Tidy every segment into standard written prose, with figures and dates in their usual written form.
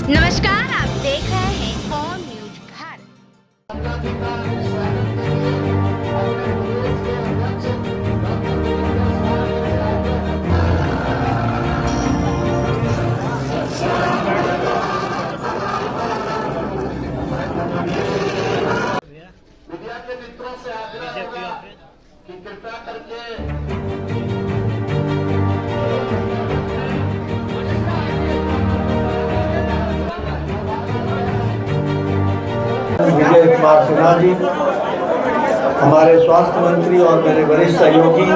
नमस्कार, आप देख रहे हैं कौन न्यूज घर। मीडिया के मित्रों से आग्रह होगा कि कृपया करके विजय कुमार सिन्हा जी, हमारे स्वास्थ्य मंत्री और मेरे वरिष्ठ सहयोगी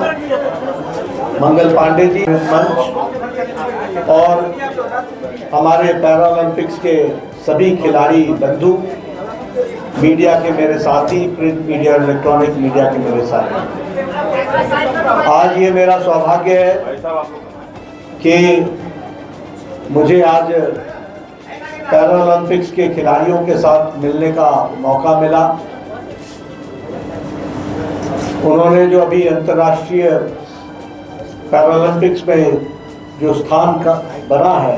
मंगल पांडे जी, मंच और हमारे पैरालंपिक्स के सभी खिलाड़ी बंधु, मीडिया के मेरे साथी, प्रिंट मीडिया, इलेक्ट्रॉनिक मीडिया के मेरे साथी, आज ये मेरा सौभाग्य है कि मुझे आज पैरालंपिक्स के खिलाड़ियों के साथ मिलने का मौका मिला। उन्होंने जो अभी अंतर्राष्ट्रीय पैरालंपिक्स में जो स्थान का बना है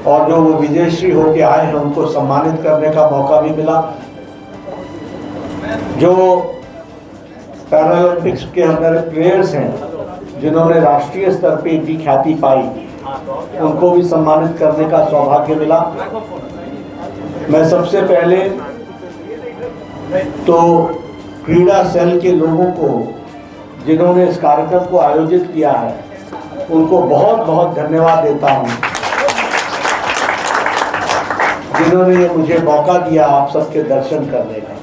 और जो वो विजयश्री होके आए हैं, उनको सम्मानित करने का मौका भी मिला। जो पैरालंपिक्स के हमारे प्लेयर्स हैं जिन्होंने राष्ट्रीय स्तर पे इतनी ख्याति पाई, उनको भी सम्मानित करने का सौभाग्य मिला। मैं सबसे पहले तो क्रीड़ा सेल के लोगों को जिन्होंने इस कार्यक्रम को आयोजित किया है, उनको बहुत बहुत धन्यवाद देता हूँ, जिन्होंने ये मुझे मौका दिया आप सबके दर्शन करने का।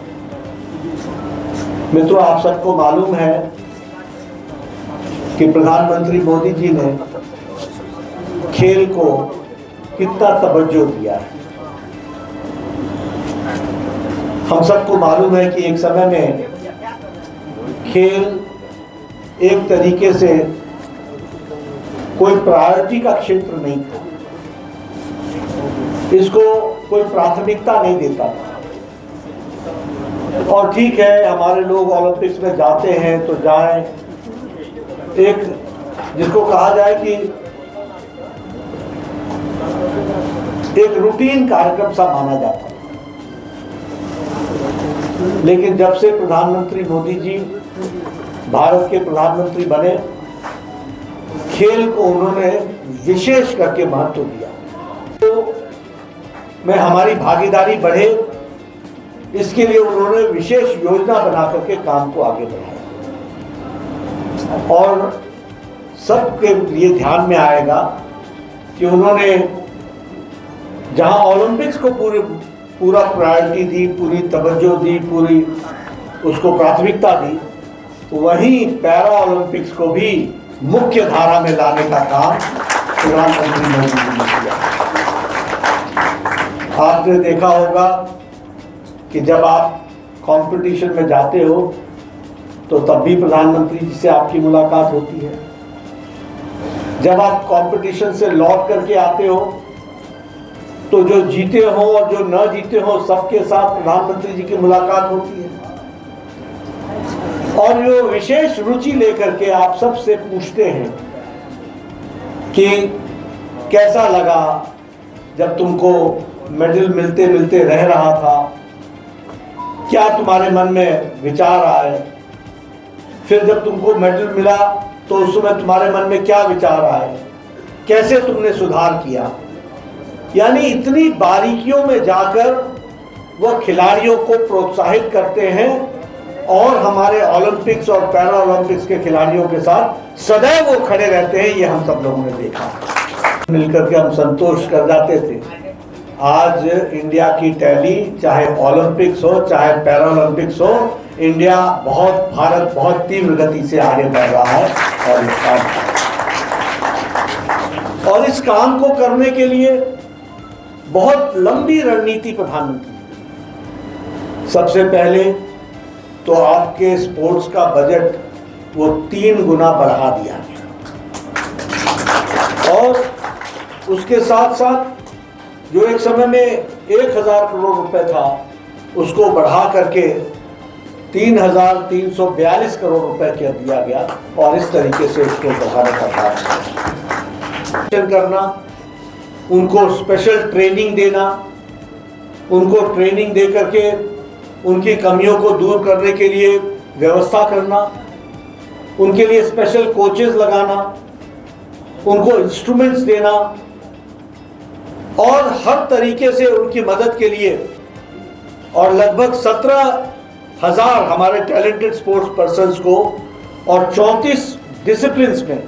मित्रों, आप सबको मालूम है कि प्रधानमंत्री मोदी जी ने खेल को कितना तवज्जो दिया है। हम सबको मालूम है कि एक समय में खेल एक तरीके से कोई प्रायोरिटी का क्षेत्र नहीं था, इसको कोई प्राथमिकता नहीं देता था। और ठीक है, हमारे लोग ओलंपिक्स में जाते हैं तो जाएं, एक जिसको कहा जाए कि एक रूटीन कार्यक्रम सा माना जाता है। लेकिन जब से प्रधानमंत्री मोदी जी भारत के प्रधानमंत्री बने, खेल को उन्होंने विशेष करके महत्व दिया। तो में हमारी भागीदारी बढ़े, इसके लिए उन्होंने विशेष योजना बना करके काम को आगे बढ़ाया। और सबके लिए ध्यान में आएगा कि उन्होंने जहां ओलंपिक्स को पूरा प्रायोरिटी दी, पूरी तवज्जो दी, पूरी उसको प्राथमिकता दी, वहीं पैरा ओलंपिक्स को भी मुख्य धारा में लाने का काम प्रधानमंत्री मोदी जी ने किया। आपने देखा होगा कि जब आप कंपटीशन में जाते हो तो तब भी प्रधानमंत्री जी से आपकी मुलाकात होती है। जब आप कंपटीशन से लौट करके आते हो तो जो जीते हो और जो न जीते हो, सबके साथ प्रधानमंत्री जी की मुलाकात होती है। और जो विशेष रुचि लेकर के आप सबसे पूछते हैं कि कैसा लगा जब तुमको मेडल मिलते मिलते रह रहा था, क्या तुम्हारे मन में विचार आए, फिर जब तुमको मेडल मिला तो उस समय तुम्हारे मन में क्या विचार आए, कैसे तुमने सुधार किया। यानी इतनी बारीकियों में जाकर वह खिलाड़ियों को प्रोत्साहित करते हैं और हमारे ओलंपिक्स और पैरा ओलंपिक्स के खिलाड़ियों के साथ सदैव वो खड़े रहते हैं। ये हम सब लोगों ने देखा, मिलकर के हम संतोष कर जाते थे। आज इंडिया की टैली, चाहे ओलंपिक्स हो चाहे पैरा ओलंपिक्स हो, भारत बहुत तीव्र गति से आगे बढ़ रहा है। और इस काम को करने के लिए बहुत लंबी रणनीति प्रधानमंत्री। सबसे पहले तो आपके स्पोर्ट्स का बजट वो 3 गुना बढ़ा दिया गया, और उसके साथ साथ जो एक समय में 1000 करोड़ रुपए था, उसको बढ़ा करके 3342 करोड़ रुपए के दिया गया। और इस तरीके से उसको बढ़ाने का काम करना, उनको स्पेशल ट्रेनिंग देना, उनको ट्रेनिंग दे करके उनकी कमियों को दूर करने के लिए व्यवस्था करना, उनके लिए स्पेशल कोचेस लगाना, उनको इंस्ट्रूमेंट्स देना और हर तरीके से उनकी मदद के लिए। और लगभग 17,000 हमारे टैलेंटेड स्पोर्ट्स पर्सन्स को और 34 डिसिप्लिन्स में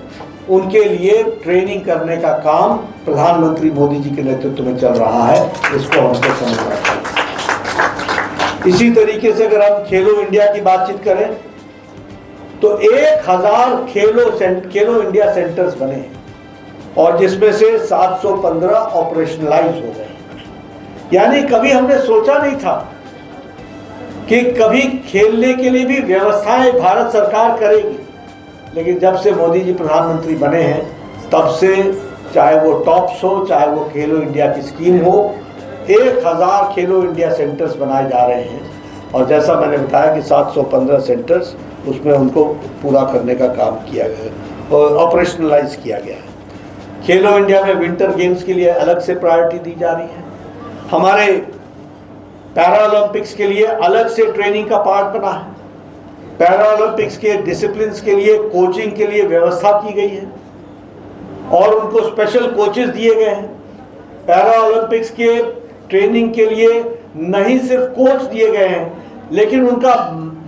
उनके लिए ट्रेनिंग करने का काम प्रधानमंत्री मोदी जी के नेतृत्व में चल रहा है। इसको हमको समझना चाहिए। इसी तरीके से अगर हम खेलो इंडिया की बातचीत करें तो 1000 खेलो इंडिया सेंटर्स बने हैं और जिसमें से 715 ऑपरेशनलाइज हो गए। यानी कभी हमने सोचा नहीं था कि कभी खेलने के लिए भी व्यवस्थाएं भारत सरकार करेगी, लेकिन जब से मोदी जी प्रधानमंत्री बने हैं तब से चाहे वो टॉप्स हो, चाहे वो खेलो इंडिया की स्कीम हो, 1000 खेलो इंडिया सेंटर्स बनाए जा रहे हैं। और जैसा मैंने बताया कि 715 सेंटर्स उसमें उनको पूरा करने का काम किया गया और ऑपरेशनलाइज किया गया है। खेलो इंडिया में विंटर गेम्स के लिए अलग से प्रायोरिटी दी जा रही है। हमारे पैरा ओलंपिक्स के लिए अलग से ट्रेनिंग का पार्ट बना है। पैरा ओलंपिक्स के डिसिप्लिन्स के लिए कोचिंग के लिए व्यवस्था की गई है और उनको स्पेशल कोचेस दिए गए हैं। पैरा ओलंपिक्स के ट्रेनिंग के लिए नहीं सिर्फ कोच दिए गए हैं, लेकिन उनका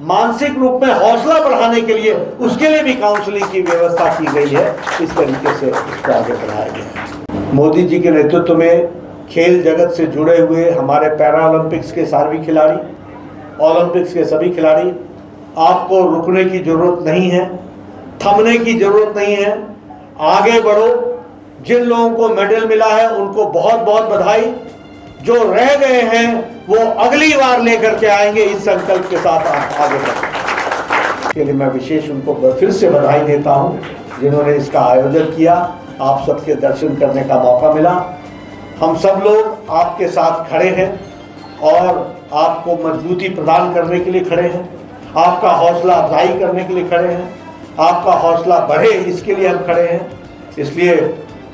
मानसिक रूप में हौसला बढ़ाने के लिए उसके लिए भी काउंसलिंग की व्यवस्था की गई है। इस तरीके से इसको आगे बढ़ाया गया है। मोदी जी के नेतृत्व में खेल जगत से जुड़े हुए हमारे पैरा ओलंपिक्स के सारे खिलाड़ी, ओलंपिक्स के सभी खिलाड़ी, आपको रुकने की जरूरत नहीं है, थमने की जरूरत नहीं है, आगे बढ़ो। जिन लोगों को मेडल मिला है उनको बहुत बहुत बधाई। जो रह गए हैं वो अगली बार लेकर के आएंगे। इस संकल्प के साथ आप आगे बढ़ें। के लिए मैं विशेष उनको फिर से बधाई देता हूं जिन्होंने इसका आयोजन किया। आप सबके दर्शन करने का मौका मिला। हम सब लोग आपके साथ खड़े हैं और आपको मजबूती प्रदान करने के लिए खड़े हैं, आपका हौसला अफजाई करने के लिए खड़े हैं, आपका हौसला बढ़े इसके लिए हम खड़े हैं। इसलिए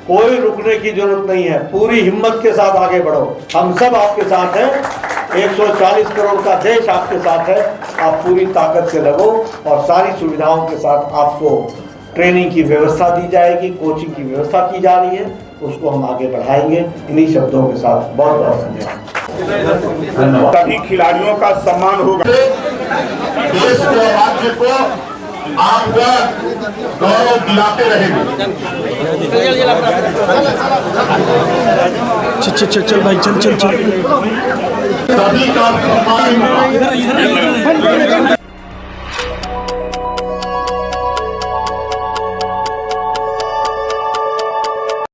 कोई रुकने की जरूरत नहीं है, पूरी हिम्मत के साथ आगे बढ़ो। हम सब आपके साथ हैं, 140 करोड़ का देश आपके साथ है। आप पूरी ताकत से लगो और सारी सुविधाओं के साथ आपको ट्रेनिंग की व्यवस्था दी जाएगी, कोचिंग की व्यवस्था की जा रही है, उसको हम आगे बढ़ाएंगे। इन्हीं शब्दों के साथ बहुत बहुत धन्यवाद। सभी खिलाड़ियों का सम्मान होगा। देश को, राज्य को आप गौरव दिलाते रहेंगे। चल भाई चल। सभी का सम्मान